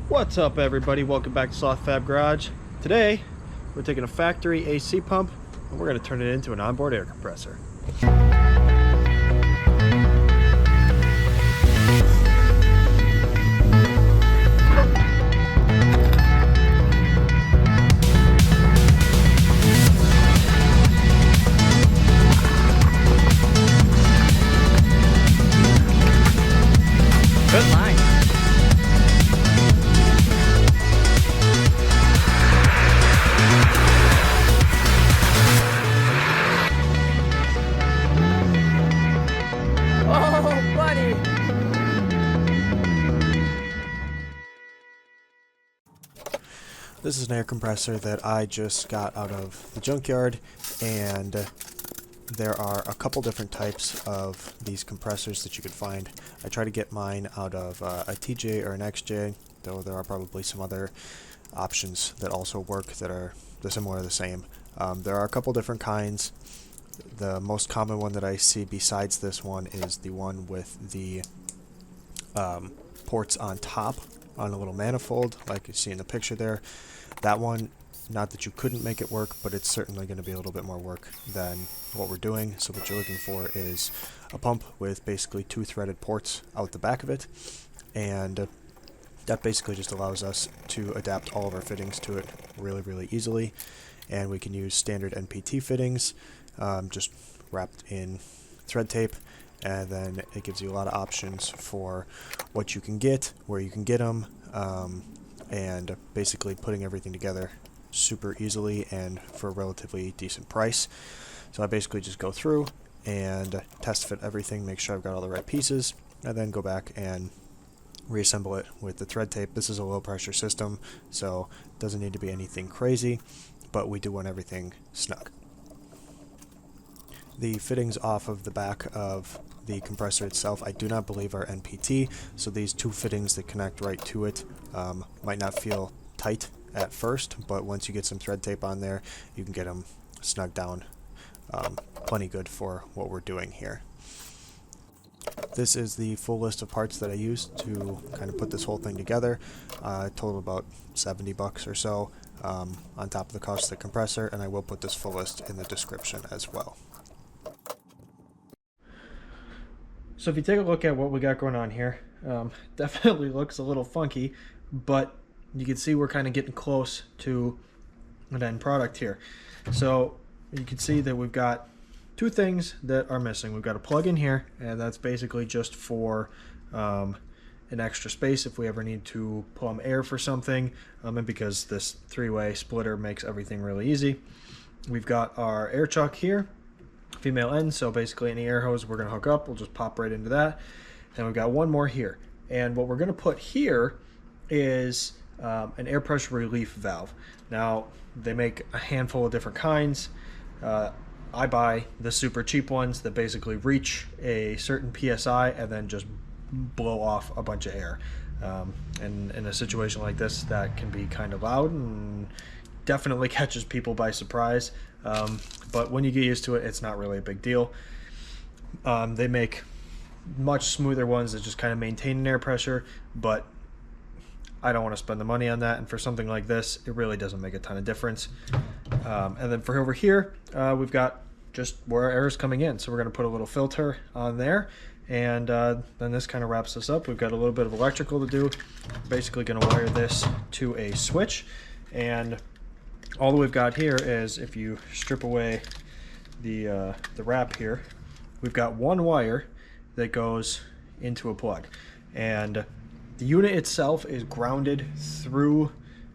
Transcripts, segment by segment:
What's up, everybody? Welcome back to Sloth Fab Garage. Today we're taking a factory AC pump and we're going to turn it into an onboard air compressor. Good line. Oh, buddy! This is an air compressor that I just got out of the junkyard, and there are a couple different types of these compressors that you could find. I try to get mine out of a TJ or an XJ, though there are probably some other options that also work that are similar or the same. There are a couple different kinds. The most common one that I see besides this one is the one with the ports on top on a little manifold, like you see in the picture there. That one, not that you couldn't make it work, but it's certainly going to be a little bit more work than what we're doing. So what you're looking for is a pump with basically two threaded ports out the back of it, and that basically just allows us to adapt all of our fittings to it really easily. And we can use standard NPT fittings, just wrapped in thread tape, and then it gives you a lot of options for what you can get, where you can get them, and basically putting everything together super easily and for a relatively decent price. So I basically just go through and test fit everything, make sure I've got all the right pieces, and then go back and reassemble it with the thread tape. This is a low pressure system, so it doesn't need to be anything crazy, but we do want everything snug. The fittings off of the back of the compressor itself I do not believe are NPT, so these two fittings that connect right to it might not feel tight at first, but once you get some thread tape on there, you can get them snug down plenty good for what we're doing here. This is the full list of parts that I used to kind of put this whole thing together. Total about 70 bucks or so on top of the cost of the compressor, and I will put this full list in the description as well. So if you take a look at what we got going on here, definitely looks a little funky, but you can see we're kind of getting close to an end product here. So you can see that we've got two things that are missing. We've got a plug in here, and that's basically just for an extra space if we ever need to plumb air for something, and because this three-way splitter makes everything really easy. We've got our air chuck here, female end, so basically any air hose we're going to hook up, we'll just pop right into that. And we've got one more here, and what we're going to put here is an air pressure relief valve. Now they make a handful of different kinds. I buy the super cheap ones that basically reach a certain PSI and then just blow off a bunch of air. And in a situation like this, that can be kind of loud and definitely catches people by surprise. But when you get used to it, it's not really a big deal. They make much smoother ones that just kind of maintain an air pressure, but I don't want to spend the money on that, and for something like this, it really doesn't make a ton of difference. And then for over here, we've got just where our air is coming in, so we're going to put a little filter on there, and then this kind of wraps this up. We've got a little bit of electrical to do. Basically going to wire this to a switch, and all that we've got here is, if you strip away the wrap here, we've got one wire that goes into a plug, and the unit itself is grounded through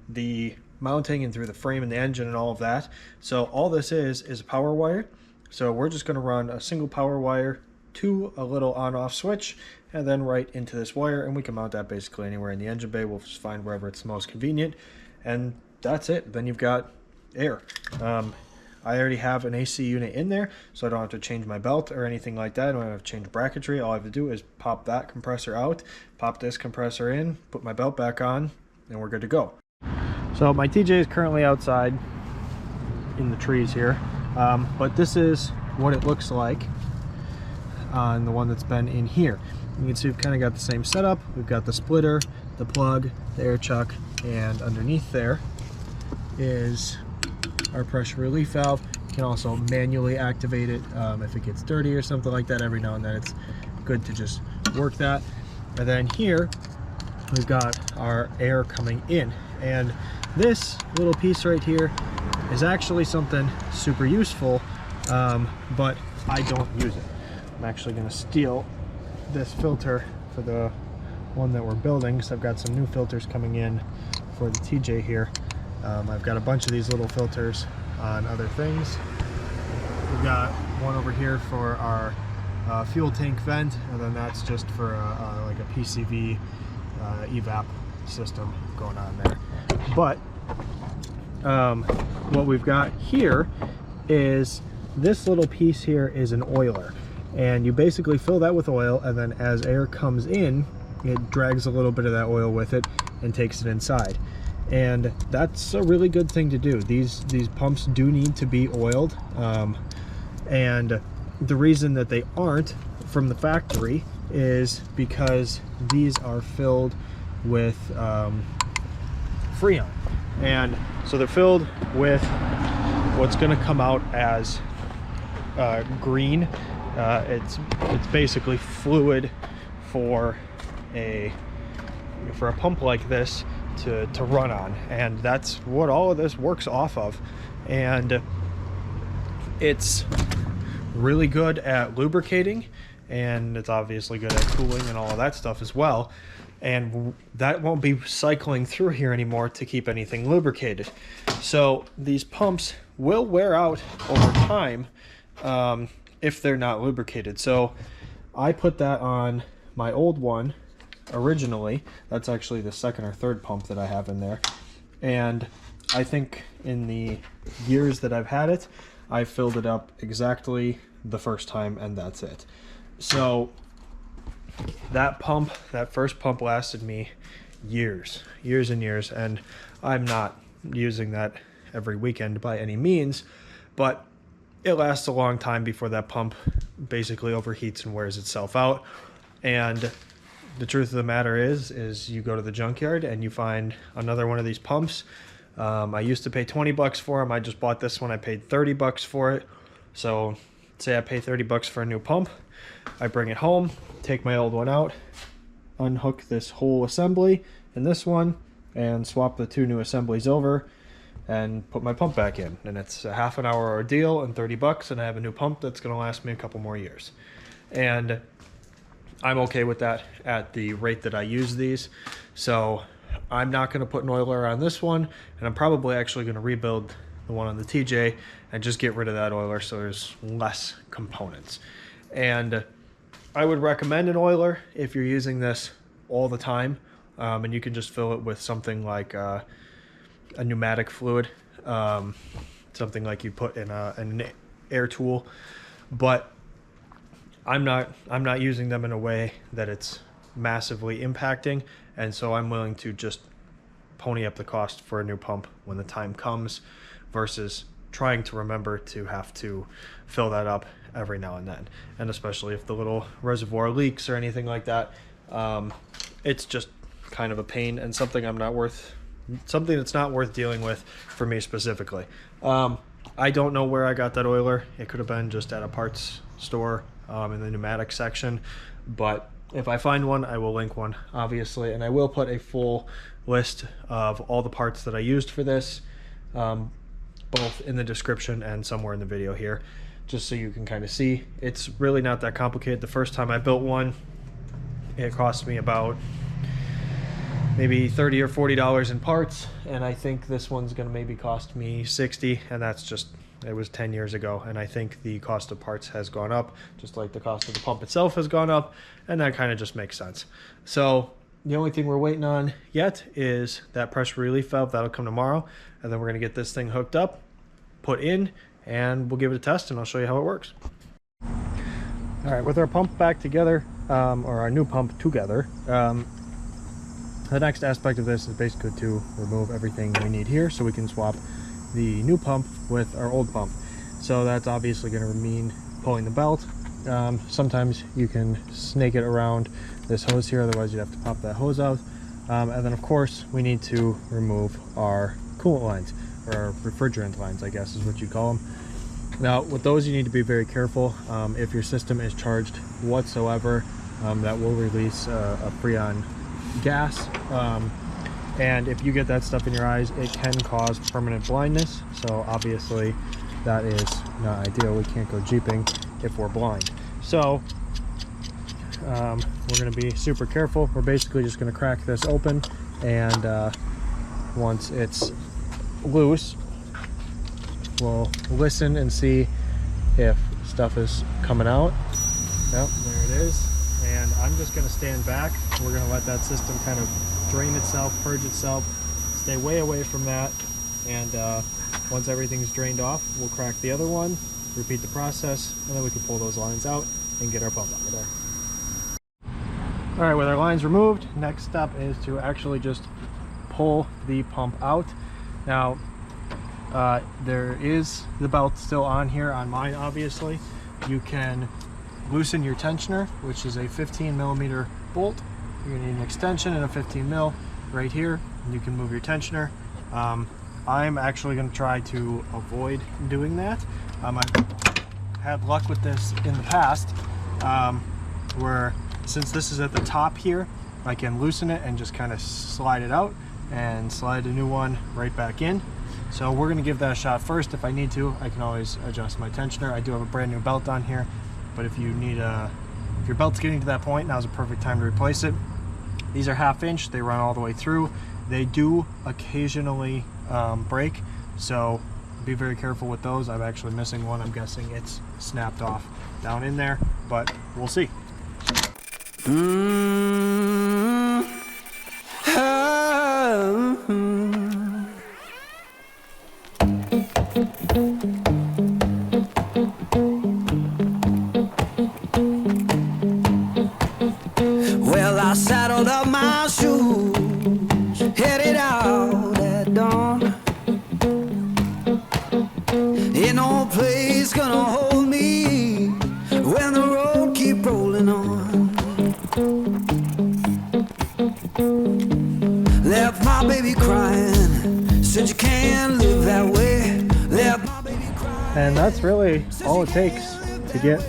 the mounting and through the frame and the engine and all of that. So all this is a power wire. So we're just going to run a single power wire to a little on-off switch and then right into this wire, and we can mount that basically anywhere in the engine bay. We'll just find wherever it's most convenient, and that's it. Then you've got air. I already have an AC unit in there, so I don't have to change my belt or anything like that. I don't have to change bracketry. All I have to do is pop that compressor out, pop this compressor in, put my belt back on, and we're good to go. So my TJ is currently outside in the trees here, but this is what it looks like on the one that's been in here. You can see we've kind of got the same setup. We've got the splitter the plug, the air chuck, and underneath there is our pressure relief valve. You can also manually activate it if it gets dirty or something like that. Every now and then it's good to just work that. And then here we've got our air coming in, and this little piece right here is actually something super useful, but I don't use it. I'm actually going to steal this filter for the one that we're building, because I've got some new filters coming in for the TJ here. I've got a bunch of these little filters on other things. We've got one over here for our fuel tank vent, and then that's just for like a PCV evap system going on there. But what we've got here is this little piece here is an oiler, and you basically fill that with oil, and then as air comes in, it drags a little bit of that oil with it and takes it inside. And that's a really good thing to do. These pumps do need to be oiled, and the reason that they aren't from the factory is because these are filled with Freon, and so they're filled with what's going to come out as green. It's basically fluid for a pump like this to run on, and that's what all of this works off of. And it's really good at lubricating, and it's obviously good at cooling and all of that stuff as well, and that won't be cycling through here anymore to keep anything lubricated. So these pumps will wear out over time if they're not lubricated. So I put that on my old one originally. That's actually the second or third pump that I have in there, and I think in the years that I've had it, I filled it up exactly the first time, and that's it. So that pump, that first pump, lasted me years and years, and I'm not using that every weekend by any means, but it lasts a long time before that pump basically overheats and wears itself out. And the truth of the matter is you go to the junkyard and you find another one of these pumps. I used to pay 20 bucks for them. I just bought this one. I paid 30 bucks for it. So say I pay 30 bucks for a new pump. I bring it home, take my old one out, unhook this whole assembly in this one, and swap the two new assemblies over and put my pump back in. And it's a half an hour ordeal and 30 bucks, and I have a new pump that's going to last me a couple more years. And I'm okay with that at the rate that I use these. So I'm not going to put an oiler on this one, and I'm probably actually going to rebuild the one on the TJ and just get rid of that oiler so there's less components. And I would recommend an oiler if you're using this all the time, and you can just fill it with something like a pneumatic fluid, something like you put in an air tool. But I'm not using them in a way that it's massively impacting, and so I'm willing to just pony up the cost for a new pump when the time comes, versus trying to remember to have to fill that up every now and then. And especially if the little reservoir leaks or anything like that, it's just kind of a pain, and something that's not worth dealing with for me specifically. I don't know where I got that oiler. It could have been just at a parts store in the pneumatic section, but if I find one, I will link one, obviously, and I will put a full list of all the parts that I used for this, both in the description and somewhere in the video here, just so you can kind of see. It's really not that complicated. The first time I built one, it cost me about maybe $30 or $40 in parts, and I think this one's gonna maybe cost me $60, and that's just, it was 10 years ago, and I think the cost of parts has gone up, just like the cost of the pump itself has gone up, and that kind of just makes sense. So the only thing we're waiting on yet is that pressure relief valve. That'll come tomorrow, and then we're gonna get this thing hooked up, put in, and we'll give it a test, and I'll show you how it works. All right, with our pump back together, or our new pump together, the next aspect of this is basically to remove everything we need here so we can swap the new pump with our old pump. So that's obviously going to mean pulling the belt. Sometimes you can snake it around this hose here, otherwise you'd have to pop that hose out. And then of course we need to remove our coolant lines, or our refrigerant lines, I guess is what you call them. Now with those you need to be very careful. If your system is charged whatsoever, that will release a freon gas, and if you get that stuff in your eyes, it can cause permanent blindness. So obviously that is not ideal. We can't go jeeping if we're blind. So we're going to be super careful. We're basically just going to crack this open, and once it's loose, we'll listen and see if stuff is coming out. Yep, there it is. And I'm just going to stand back. We're going to let that system kind of drain itself, purge itself, stay way away from that, and once everything's drained off, we'll crack the other one, repeat the process, and then we can pull those lines out and get our pump out of there. Alright, with our lines removed, next step is to actually just pull the pump out. Now, there is the belt still on here, on mine obviously. You can loosen your tensioner, which is a 15mm bolt. You're going to need an extension and a 15mm right here. You can move your tensioner. I'm actually going to try to avoid doing that. I've had luck with this in the past, where since this is at the top here, I can loosen it and just kind of slide it out and slide a new one right back in. So we're going to give that a shot first. If I need to, I can always adjust my tensioner. I do have a brand new belt on here, but if you need if your belt's getting to that point, now's a perfect time to replace it. These are 1/2 inch. They run all the way through. They do occasionally break, so be very careful with those. I'm actually missing one. I'm guessing it's snapped off down in there, but we'll see. Well, I saddled up my shoes, headed out at dawn. Ain't no place gonna hold me when the road keep rolling on. Left my baby crying, said you can't live that way. Left my baby crying. And that's really all it takes to get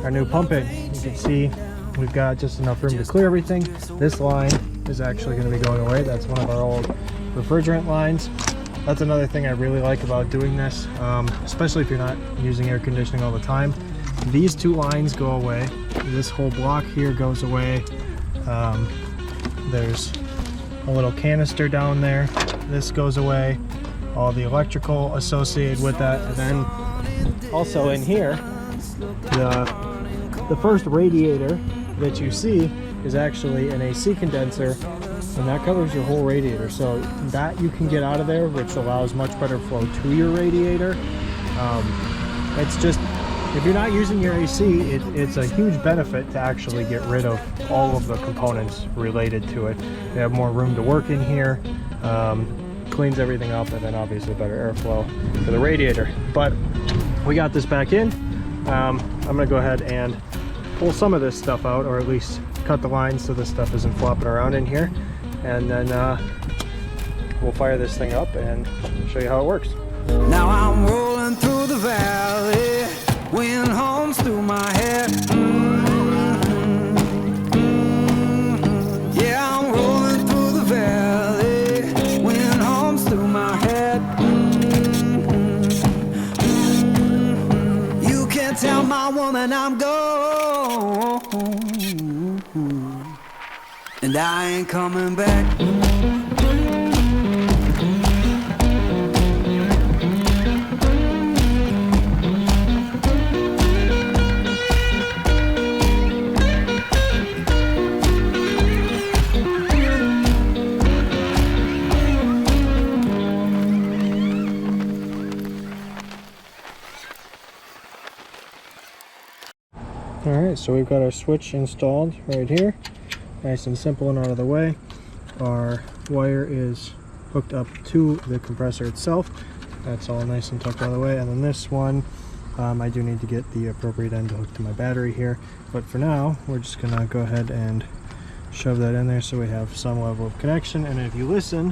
our new pump in. You can see we've got just enough room to clear everything. This line is actually going to be going away. That's one of our old refrigerant lines. That's another thing I really like about doing this, especially if you're not using air conditioning all the time. These two lines go away. This whole block here goes away. There's a little canister down there. This goes away. All the electrical associated with that. And then also in here, the first radiator that you see is actually an AC condenser, and that covers your whole radiator, so that you can get out of there, which allows much better flow to your radiator. It's just, if you're not using your AC, it's a huge benefit to actually get rid of all of the components related to it. You have more room to work in here, cleans everything up, and then obviously better airflow for the radiator. But we got this back in. I'm gonna go ahead and pull some of this stuff out, or at least cut the lines so this stuff isn't flopping around in here, and then we'll fire this thing up and show you how it works. Now I'm rolling through the valley, wind hums through my head. Yeah, I'm rolling through the valley, wind hums through my head. You can tell my woman I'm gone, and I ain't coming back. Alright, so we've got our switch installed right here. Nice and simple and out of the way. Our wire is hooked up to the compressor itself. That's all nice and tucked out of the way. And then this one, I do need to get the appropriate end to hook to my battery here. But for now, we're just going to go ahead and shove that in there so we have some level of connection. And if you listen,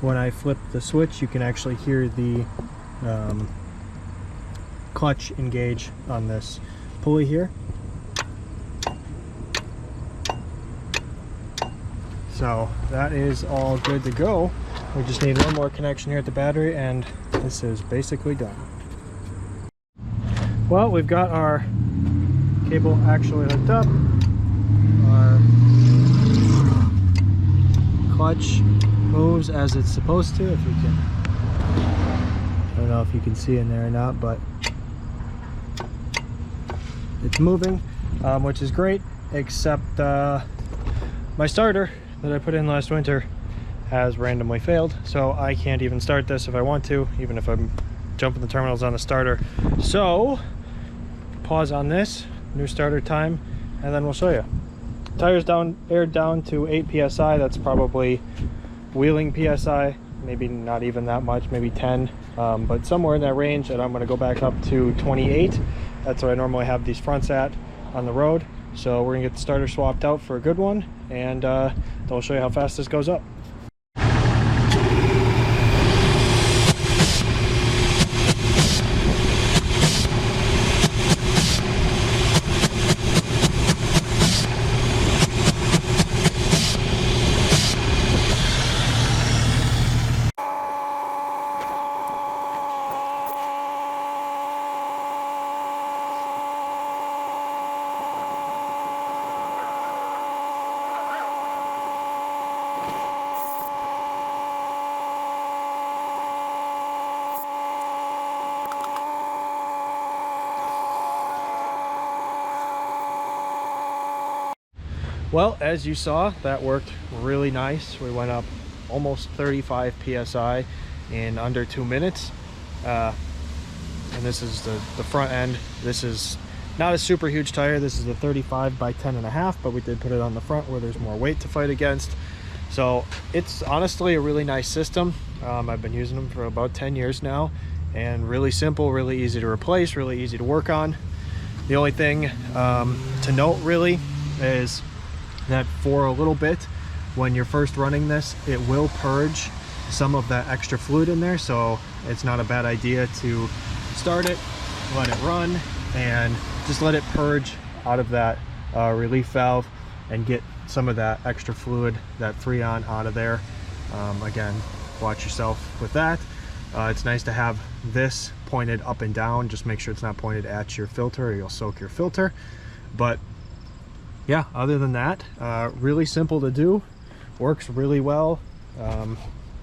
when I flip the switch, you can actually hear the clutch engage on this pulley here. So that is all good to go. We just need one more connection here at the battery, and this is basically done. Well, we've got our cable actually hooked up. Our clutch moves as it's supposed to. If you can, I don't know if you can see in there or not, but it's moving, which is great, except my starter that I put in last winter has randomly failed, so I can't even start this if I want to, even if I'm jumping the terminals on the starter. So pause on this, new starter time, and then we'll show you. Tires down, aired down to 8 psi. That's probably wheeling psi, maybe not even that much, maybe 10, but somewhere in that range. And I'm going to go back up to 28. That's what I normally have these fronts at on the road. So we're gonna get the starter swapped out for a good one, and then I'll show you how fast this goes up. Well, as you saw, that worked really nice. We went up almost 35 psi in under 2 minutes. And this is the front end. This is not a super huge tire. This is a 35 by 10.5, but we did put it on the front where there's more weight to fight against. So it's honestly a really nice system. I've been using them for about 10 years now, and really simple, really easy to replace, really easy to work on. The only thing to note really is that for a little bit, when you're first running this, it will purge some of that extra fluid in there. So it's not a bad idea to start it, let it run, and just let it purge out of that relief valve and get some of that extra fluid, that Freon, out of there. Again, watch yourself with that. It's nice to have this pointed up and down. Just make sure it's not pointed at your filter or you'll soak your filter. But yeah, other than that, really simple to do, works really well,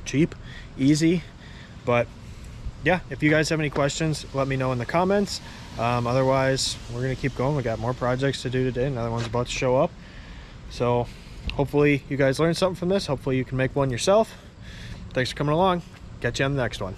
cheap, easy. But yeah, if you guys have any questions, let me know in the comments. Otherwise, we're gonna keep going. We got more projects to do today. Another one's about to show up. So hopefully you guys learned something from this. Hopefully you can make one yourself. Thanks for coming along. Catch you on the next one.